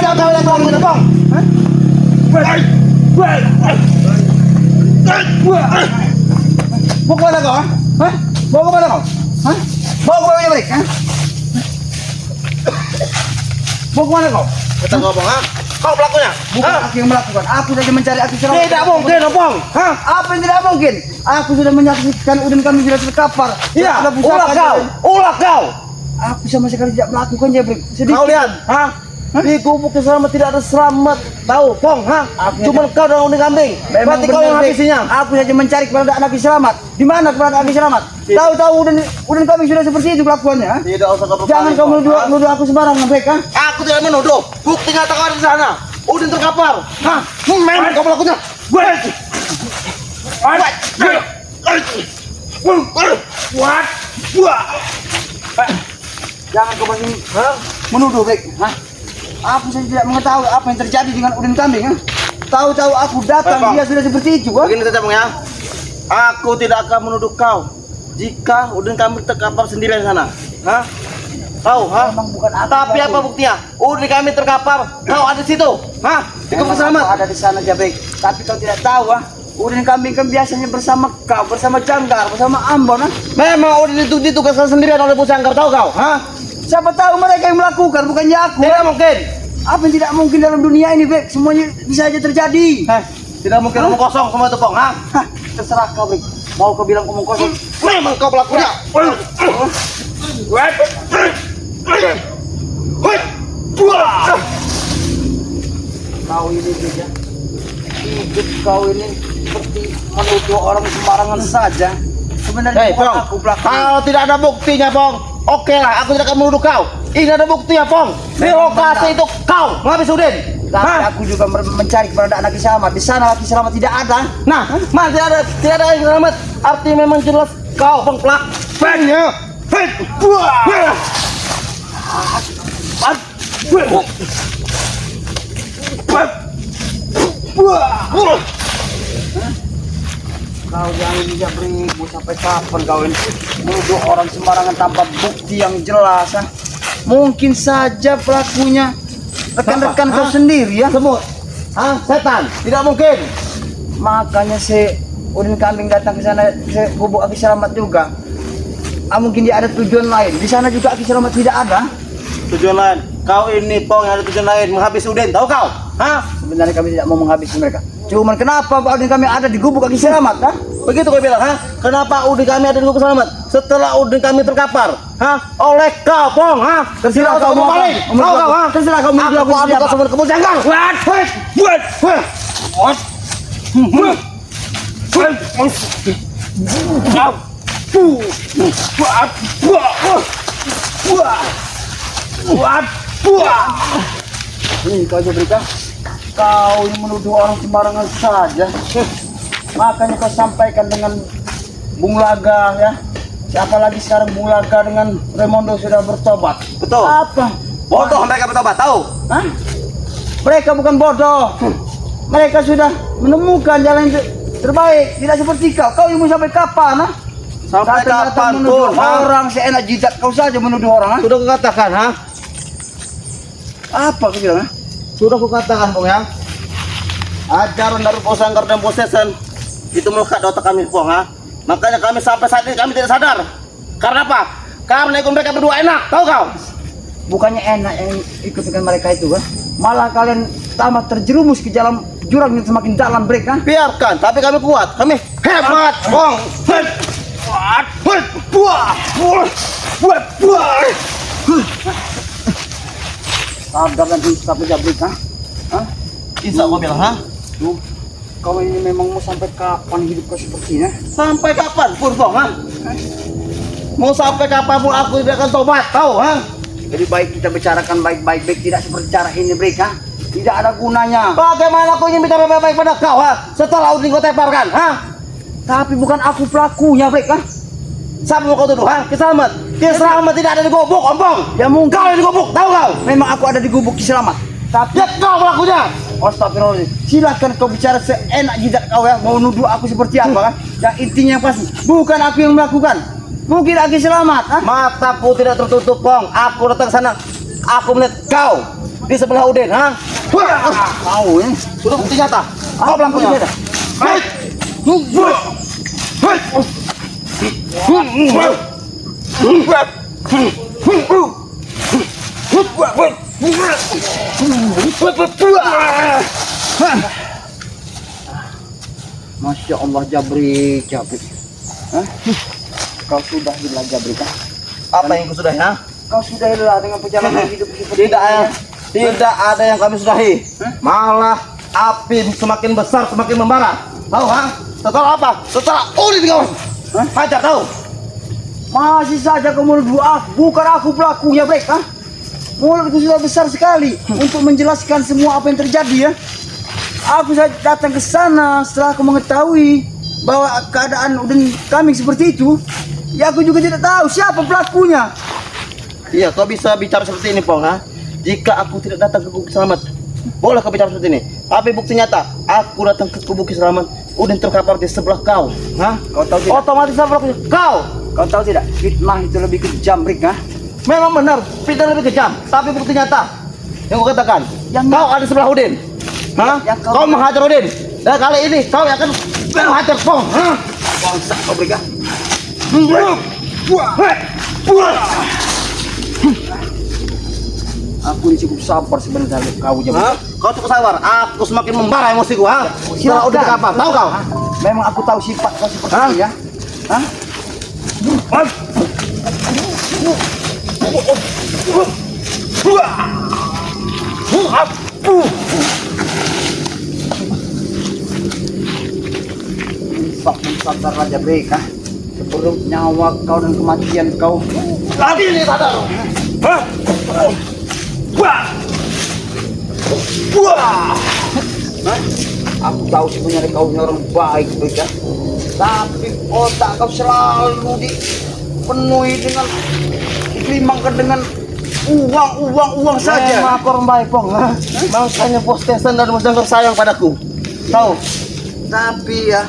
Tidak tahu yang kamu Bong. Mau kemana kau? Hah? Mau kemana kau? Hah? Mau kemana balik? Hah? Mau kemana kau? Kata kau Bong, ha? Kau pelakunya? Bukan aku yang melakukan. Aku saja mencari api selamat. Tidak mungkin, Bong. Hah? Apa yang tidak mungkin? Aku sudah menyaksikan Udin kami sudah terkapar. Iya, Ada pusaka ulah kau, saja. ulah kau. Aku sama sekali tidak melakukan Jabrik. Sedikit. Kau lihat, ha? Di gubuk selamat tidak ada selamat. Tahu, Bong, ha? Cuma kau dan Udin kambing. Memang Berarti kau benar, yang Bek. habisinya. Aku saja mencari keberadaan Nabi Selamat. Di mana keberadaan Nabi Selamat? Tahu-tahu Udin kami sudah seperti itu kelakuannya. Ha? Tidak usah kau Jangan kau menuduh aku sembarangan, Bek. Ha? Aku tidak menuduh. Bukti nyata kau ada di sana. Udin terkapar. Hah? Memang kau pelakunya. Jangan kau masih menuduh, Bek. Ha? Aku saja tidak mengetahui apa yang terjadi dengan Udin kambing. Ha? Tahu-tahu aku datang, Bang. dia sudah seperti itu. Ha? Begini saja Bang ya. Aku tidak akan menuduh kau jika Udin kambing terkapar sendirian di sana. Hah? Tahu, ha? Memang bukan aku. Tapi apa buktinya? Udin kambing terkapar, kau ada di situ. Hah? Di Memang gubuk selamat. aku ada di sana, Jabrik. Tapi kau tidak tahu, ha? Udin kambing kan biasanya bersama kau, bersama Janggar, bersama Ambon. Ha? Memang Udin itu ditugaskan sendirian oleh Pusangkar, tahu kau? Hah? Siapa tahu mereka yang melakukan, bukannya aku. Tidak mungkin. Apa yang tidak mungkin dalam dunia ini, Bek? Semuanya bisa aja terjadi. Hah? Tidak mungkin omong kosong semua itu, Bang. Hah? Hah, terserah kau, Bek. Mau kau bilang omong kosong? Memang kau pelakunya. Kau ini, Bek, ya. Hidup kau ini seperti menuduh orang sembarangan saja. Sebenarnya Hei, bukan Pong. aku pelaku. Kalau tidak ada buktinya, Pong. Oke lah, aku tidak akan menuduh kau. Ini ada buktinya, Pong. Di Memang lokasi benar. itu kau menghabis Udin. Tapi Hah? aku juga mencari keberadaan Laki Selamat. Di sana Laki Selamat tidak ada. Nah, mas tidak ada yang selamat. Artinya memang jelas kau pengplak. Banyak. Kau jangan bisa beribu sampai kapan kau ini menuduh orang sembarangan tanpa bukti yang jelas. Ha? Mungkin saja pelakunya rekan-rekan kau Hah? sendiri ya. Semut. Hah? Setan. Tidak mungkin. Makanya si Udin kambing datang ke sana ke gubuk Aki Selamat juga. Mungkin dia ada tujuan lain. Di sana juga Aki Selamat tidak ada. Tujuan lain. Kau ini Pong yang ada tujuan lain menghabis Udin. Tahu kau? Hah? Sebenarnya kami tidak mau menghabisi mereka. Cuman kenapa Pak Udin kami ada di gubuk Aki Selamat? Ha? Begitu kau bilang, ha? Kenapa Udin kami ada di gubuk selamat? Setelah Udin kami terkapar, ha? Oleh kau, Pong, ha? Terserah Tidak kau usah mau balik. apa. Tahu kau, ha? Terserah kau mau Aku bilang ambil kau semua ke Pusangkar. Ini kau aja berita. Kau ini menuduh orang sembarangan saja. Makanya kau sampaikan dengan Bung Laga ya. Siapa lagi sekarang Bung Laga dengan Raimondo sudah bertobat. Betul. Apa? Bodoh mereka bertobat, tahu? Hah? Mereka bukan bodoh. Mereka sudah menemukan jalan yang terbaik. Tidak seperti kau. Kau yang mau sampai kapan? Ha? Sampai Datang-datang kapan menuduh pun, ha? orang seenak jidat kau saja menuduh orang. Ha? Sudah kukatakan, ha? Apa kau bilang? Ha? Sudah kukatakan, Pong, ya? Ajaran dari Pusangkar dan Possession itu melekat di otak kami, Pong, ha? Makanya kami sampai saat ini kami tidak sadar. Karena apa? Karena ikut mereka berdua enak, tahu kau? Bukannya enak yang ikut dengan mereka itu kan? Malah kalian tamat terjerumus ke dalam jurang yang semakin dalam break kan? Biarkan, tapi kami kuat, kami hebat, Pong. Sadar nanti sampai jabrik kan? Hah? Bisa kau bilang, ha? Duh, kau ini memang mau sampai kapan hidup kau seperti ini? Sampai kapan pun, Pong, ha? Mau sampai kapan pun aku tidak akan tobat, tahu, ha? Jadi baik kita bicarakan baik-baik, baik tidak seperti cara ini break ha? Tidak ada gunanya. Bagaimana aku ingin bicara baik-baik pada kau, ha? Setelah Udin kau teparkan, ha? Tapi bukan aku pelakunya break ha? Siapa mau kau tuduh, ha? Kiselamat. Kiselamat tidak ada di gubuk, Ompong. Ya mungkin. Kau yang di gubuk, tahu kau? Memang aku ada di gubuk Selamat. Tapi Ya kau pelakunya. astagfirullahaladzim. Silakan kau bicara seenak jidat kau ya. Mau nuduh aku seperti apa kan? Yang intinya pasti bukan aku yang melakukan. Mungkin Aki Selamat ha? Mataku tidak tertutup, Pong. Aku datang ke sana. Aku melihat kau di sebelah Udin, ha? Mau ya. Sudah bukti nyata. Kau pelakunya. Masya Allah Jabrik. Hah? Kau sudah hilang Jabrik kan? Apa yang kau sudahi, ha? Kau sudah hilang dengan perjalanan hidup seperti Tidak ada yang kami sudahi. Malah api semakin besar, semakin membara. Tahu, ha? Setelah apa? Setelah Udin kau. Hajar tahu. Masih saja kau menuduh aku, bukan aku pelakunya, Brek. Hah? Mulutku sudah besar sekali untuk menjelaskan semua apa yang terjadi ya. Aku saja datang ke sana setelah aku mengetahui bahwa keadaan Udin kambing seperti itu. Ya aku juga tidak tahu siapa pelakunya. Iya, kau bisa bicara seperti ini, Pong, ha? Jika aku tidak datang ke Bukit Selamat, boleh kau bicara seperti ini. Tapi bukti nyata, aku datang ke Bukit Selamat, Udin terkapar di sebelah kau, ha? Kau tahu tidak? Otomatis apa pelakunya? Kau! Kau tahu tidak? Fitnah itu lebih kejam, Brek. Ha? Memang benar, fitnah lebih kejam. Tapi bukti nyata yang kau katakan, kau ada sebelah Udin, ha? Kau menghajar Udin. Dan kali ini kau yang akan menghajar Pong, ha? Bangsa kau, Brek. Ha? Aku ini cukup sabar sebenarnya kau Jabrik. Ha? Kau cukup sabar, aku semakin membara emosiku, ha? Setelah Udin terkapar, tahu kau? Memang aku tahu sifat kau seperti itu ya. Hah? Sadar aja Brek. Ha? Sebelum nyawa kau dan kematian kau. Tadi ini sadar. Hah? Wah! Wah! Hah? Aku tahu sebenarnya kau ini orang baik, Brek. Ya? Tapi otak kau selalu dipenuhi dengan dikelimankan dengan uang saja. Memang aku orang baik, Pong, ha? Makanya Bos Tesan dan Bos Jangkar sayang padaku. Tahu? Tapi ya,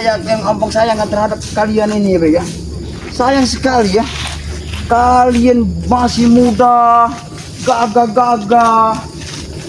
yang Ampong sayangkan terhadap kalian ini ya, Brek, ya. Sayang sekali ya. Kalian masih muda, gagah-gagah,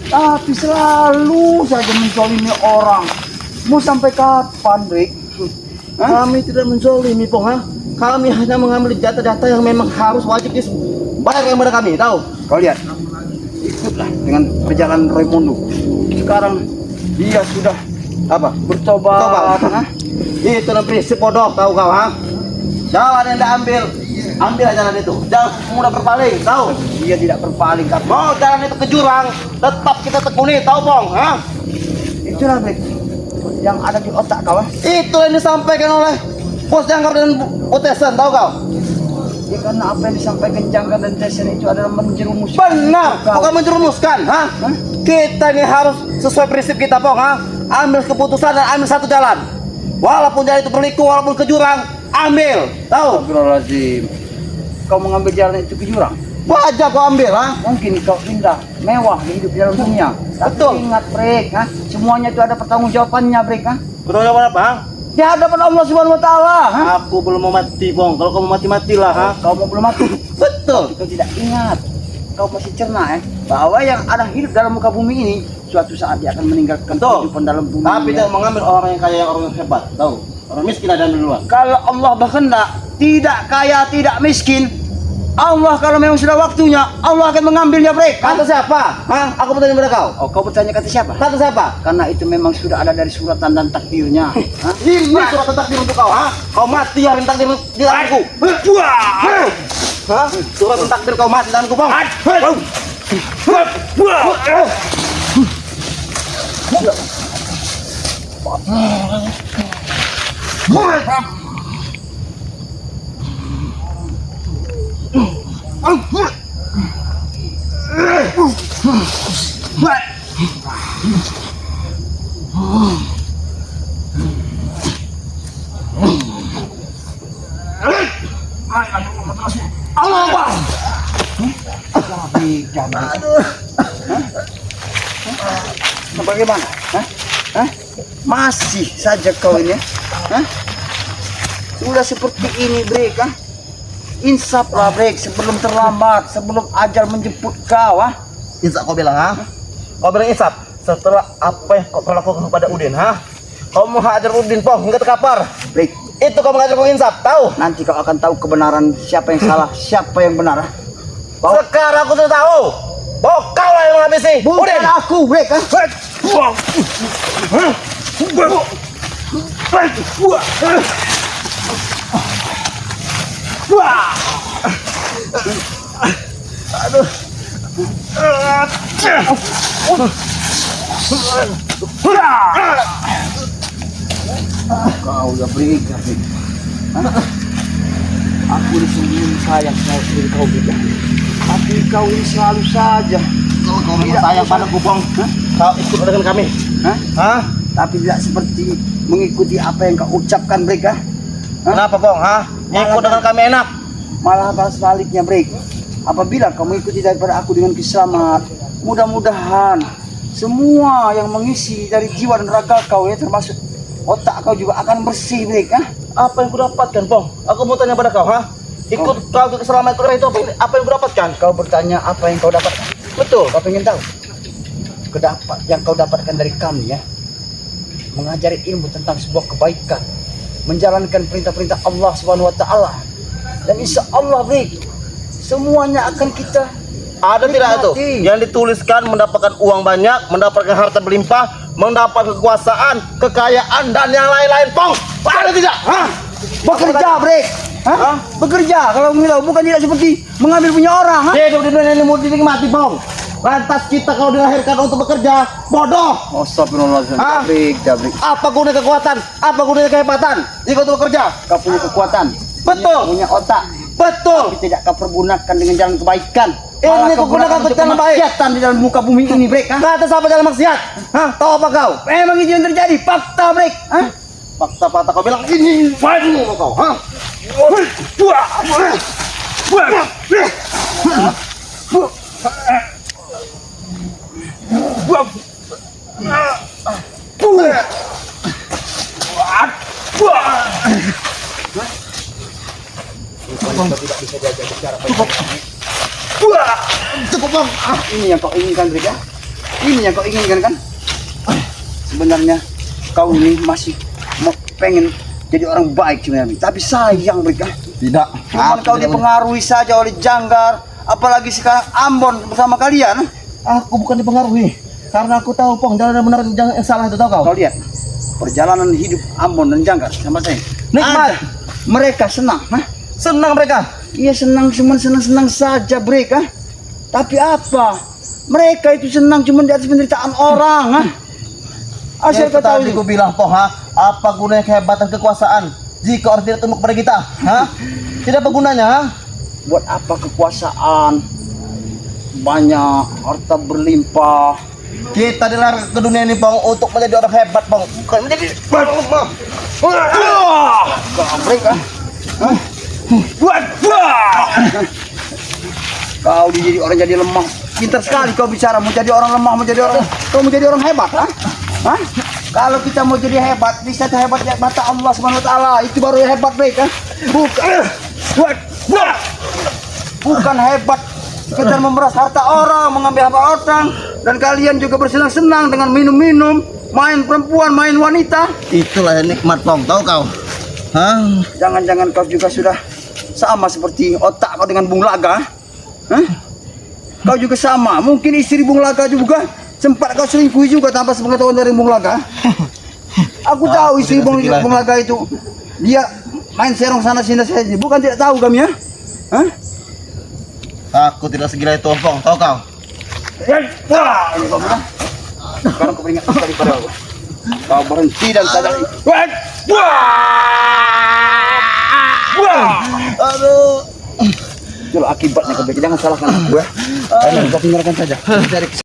tapi selalu saja menzalimi orang. Mau sampai kapan, Brek? Hah? Kami tidak menzolimi, Pong, ha? Kami hanya mengambil data-data yang memang harus wajib dibayar kepada kami, tahu? Kau lihat, ikutlah dengan perjalanan Raimundo. Sekarang dia sudah Apa? bertobat. Hah? Itu namanya prinsip bodoh, tahu kau, ha? Jalan yang diambil, ambil jalan itu. Jangan mudah berpaling, tahu? Dia tidak berpaling, tapi Mau jalan itu ke jurang, tetap kita tekuni, tahu, Pong, ha? itulah Brek yang ada di otak kau. Itu yang disampaikan oleh Bos Jangkar dan Utesan, tahu kau? Ya, karena apa yang disampaikan Jangkar dan Tesen itu adalah menjerumus. Benar, Kau. bukan menjerumuskan, ha? Hah? Kita ini harus sesuai prinsip kita, Pong, ha? Ambil keputusan dan ambil satu jalan. Walaupun jalan itu berliku, walaupun ke jurang, ambil, tahu? Astagfirullahaladzim. Kau mengambil jalan itu ke jurang. Wajar kau ambil, ha? Mungkin kau indah, mewah hidup di dalam dunia. Tapi Betul. ingat Brek, ha? Semuanya itu ada pertanggungjawabannya, Brek. Ha? Betul jawaban apa, ha? Di hadapan Allah Subhanahu Wa Taala. Ha? Aku belum mau mati, Pong. Kalau kau mau mati, matilah, ha? Kau mau belum mati. Betul. Kau tidak ingat. Kau masih cerna bahwa yang ada hidup dalam muka bumi ini suatu saat dia akan meninggalkan Betul. kehidupan dalam bumi. Tapi ya. jangan mengambil orang yang kaya, orang yang hebat, tahu? Orang miskin ada duluan. Kalau Allah berkehendak tidak kaya tidak miskin, Allah kalau memang sudah waktunya Allah akan mengambilnya, Brek. Kata siapa? Ha? Aku bertanya pada kau. Oh, kau bertanya kata siapa? Kata siapa? Karena itu memang sudah ada dari suratan dan takdirnya. Hah? Ini surat takdir untuk kau, ha? Kau mati hari takdir di tanganku. Ha? Surat takdir kau mati di tanganku, Pong. Allah Akbar. Aduh. Bagaimana? Hah? Hah? Masih saja kau ini ya? Hah? Sudah seperti ini, Brek. Hah? Insaflah, Brek, sebelum terlambat, sebelum ajal menjemput kau. Insap kau bilang, ha? Kau bilang insap setelah apa yang kau lakukan kepada Udin, ha? Kau mau hajar Udin, Pong, hingga terkapar. Break. Itu kau mengajar Pong insap, tahu? Nanti kau akan tahu kebenaran siapa yang salah, siapa yang benar. Sekarang aku sudah tahu bahwa kau lah yang menghabisi Bukan Udin. aku, Break. Aduh. Kau ya Break. Aku disembunyi sayang sama diri kau juga. Tapi kau ini selalu saja. Kau tidak sayang padaku, Pong. Kau ikut dengan kami. Hah? Hah? Tapi tidak seperti mengikuti apa yang kau ucapkan, Break. Kenapa, Pong? Hah? Ikut dengan kami enak. Malah sebaliknya, Break. Apabila kau mengikuti daripada aku dengan kisah, mudah-mudahan semua yang mengisi dari jiwa dan raga kau ya, termasuk otak kau juga akan bersih, Break. Apa yang kudapatkan, Pong? Aku mau tanya pada kau, ha? Ikut kau ke keselamatan itu apa yang kudapatkan? Kau bertanya apa yang kau dapatkan. Betul. Kau pengen tahu? Yang kau dapatkan dari kami ya, mengajari ilmu tentang sebuah kebaikan, menjalankan perintah-perintah Allah Subhanahu Wa Taala, dan insya Allah, Break, semuanya akan kita Ada tidak itu? nikmati. Yang dituliskan mendapatkan uang banyak, mendapatkan harta berlimpah, mendapat kekuasaan, kekayaan dan yang lain-lain, Pong. Ada tidak? Hah? Bekerja, Break. Hah? Bekerja. Kalau ngilau bukan tidak seperti mengambil punya orang. Hidup di dunia ini mau dinikmati, Pong. Lantas kita kalau dilahirkan untuk bekerja, bodoh. Astagfirullahaladzim. Hah? Break. Apa guna kekuatan? Apa guna kehebatan jika untuk bekerja? Kau punya kekuatan. Betul. Punya otak. Betul. Tapi tidak kau pergunakan dengan jalan kebaikan. Ini kau gunakan untuk jalan baik. kemaksiatan di dalam muka bumi ini, Break. Kata siapa jalan maksiat? Hah? Tahu apa kau? Memang itu yang terjadi. Fakta, Break. Fakta-fakta kau bilang ini waduh kau, hah? Cukup, Bang. Ini yang kau inginkan, Break. Ini yang kau inginkan, kan? Sebenarnya kau ini masih mau pengen jadi orang baik sebenarnya. Tapi sayang, Break. Tidak. Cuman kau dipengaruhi saja oleh Janggar. Apalagi sekarang Ambon bersama kalian. Aku bukan dipengaruhi. Karena aku tahu, Pong, jalan yang benar yang salah itu tahu kau. Kau lihat perjalanan hidup Ambon dan Janggar sama saya. Nikmat. Mereka senang. Senang mereka. Iya senang, cuman senang-senang saja, Break. Tapi apa? Mereka itu senang cuma di atas penderitaan orang. Asal kau tahu tadi itu. aku bilang, Pong, ha? Apa gunanya kehebatan kekuasaan jika orang tidak tunduk kepada kita? Ha? Tidak apa gunanya, ha? Buat apa kekuasaan? Banyak harta berlimpah. Kita dilahirkan ke dunia ini, Pong, untuk menjadi orang hebat, Pong. Bukan menjadi Break. Kau jadi orang jadi lemah. Pintar sekali kau bicara, mau jadi orang lemah, kau mau jadi orang hebat, Kalau kita mau jadi hebat, bisa hebat di mata Allah Subhanahu Wa Taala, itu baru hebat, Break. Bukan hebat sekedar memeras harta orang, mengambil harta orang, dan kalian juga bersenang-senang dengan minum-minum, main perempuan, main wanita. Itulah yang nikmat, Pong, tahu kau? Hah? Jangan-jangan kau juga sudah sama seperti otak kau dengan Bung Laga. Kau juga sama, mungkin istri Bung Laga juga sempat kau selingkuhi juga tanpa sepengetahuan dari Bung Laga. Aku tahu istri Bung Laga itu dia main serong sana sini saja, bukan tidak tahu kami ya. Aku tidak segila itu, Pong, tahu kau? Ini kau bilang. Sekarang kau peringatkan sekali pada aku. Kau berhenti dan sadar. Aduh. Itulah akibatnya kau, jangan salahkan aku ya. Kau tinggalkan saja. Cari